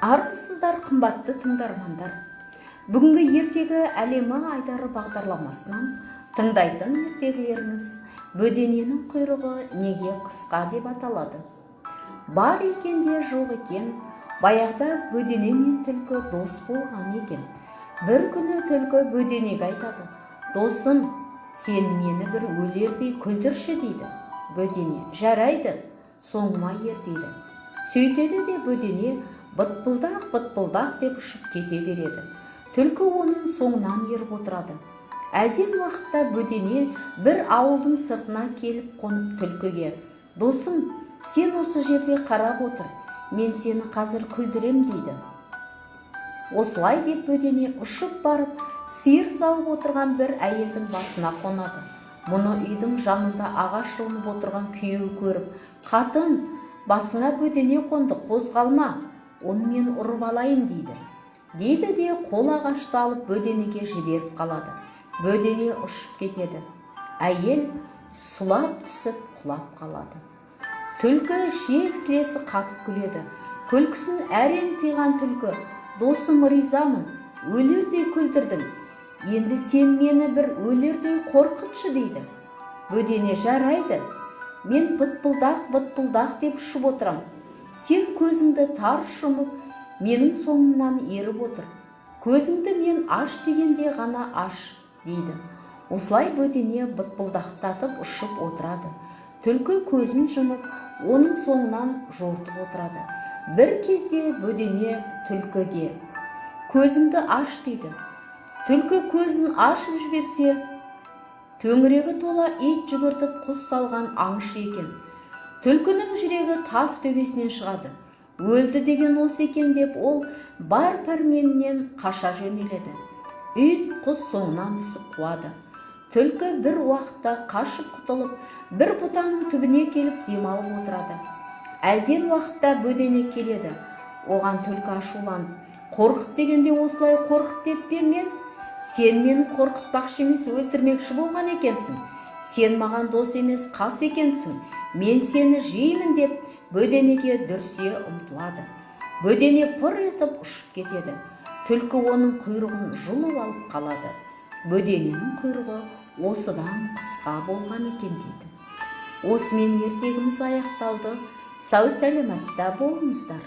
Армысыздар қымбатты тыңдармандар. Бүгінгі ертегі әлемі айдары бағдарламасынан тыңдайтын ертегілеріңіз «Бөдененің құйрығы неге қысқа» деп аталады. Бар екен де жоқ екен, баяғыда бөдене мен түлкі дос болған екен. Бір күні түлкі бөденеге айтады: «Досым, сен мені бір өлердей күлдірші» дейді. Бөдене: «Жарайды, соңыма ер» дейді. Сөйтеді де бөдене бытпылдақ деп ұшып кете береді. Түлкі оның соңынан еріп отырады. Әлден уақытта бөдене бір ауылдың сыртына келіп қонып түлкіге: «Досым, сен осы жерде қарап отыр, мен сені қазір күлдірем» дейді. Осылай деп бөдене ұшып барып, сиыр сауып отырған бір әйелдің басына қонады. Мұны үйдің жанында ағаш жұлынып отырған күйеуі көріп: «Қатын, басыңа бөдене қонды, қозғалма, оны мен ұрып алайын» дейді. Дейді де қол ағашты алып бөденеге жіберіп қалады. Бөдене ұшып кетеді. Әйел сұлап түсіп құлап қалады. Түлкі шек-сілесі қатып күледі. Күлкісін әрең тыйған түлкі: «Досым, ризамын, өлердей күлдірдің. Енді сен мені бір өлердей қорқытшы» дейді. Бөдене: «Жарайды, мен бытпылдақ деп ұшып отырам. Сен көзіңді тарс жұмып, менің соңымнан еріп отыр. Көзіңді мен аш дегенде ғана аш» дейді. Осылай бөдене бытпылдақтатып ұшып отырады. Түлкі көзін жұмып, оның соңынан жортып отырады. Бір кезде бөдене түлкіге: «Көзіңді аш» дейді. Түлкі көзін ашып жіберсе, төңірегі тола ит жүгіртіп құс салған аңшы екен. Түлкінің жүрегі тас төбесінен шығады. Өлді деген осы екен деп ол бар пәрменінен қаша жөнеледі. Ит құс соңынан түсіп қуады. Түлкі бір уақытта қашып құтылып, бір бұтаның түбіне келіп демалып отырады. Әлден уақытта бөдене келеді. Оған түлкі ашуланып: «Қорқыт дегенде осылай қорқыт деп пе мен? Сен мені қорқытпақшы емес, өлтірмекші болған екенсің. Сен маған дос емес, қас екенсің. Мен сені жеймін» деп бөденеге дүрсе ұмтылады. Бөдене пыр етіп ұшып кетеді. Түлкі оның құйрығын жұлып алып қалады. Бөдененің құйрығы осыдан қысқа болған екен дейді. Осымен ертегіміз аяқталды. Сау сәлематта болыңыздар.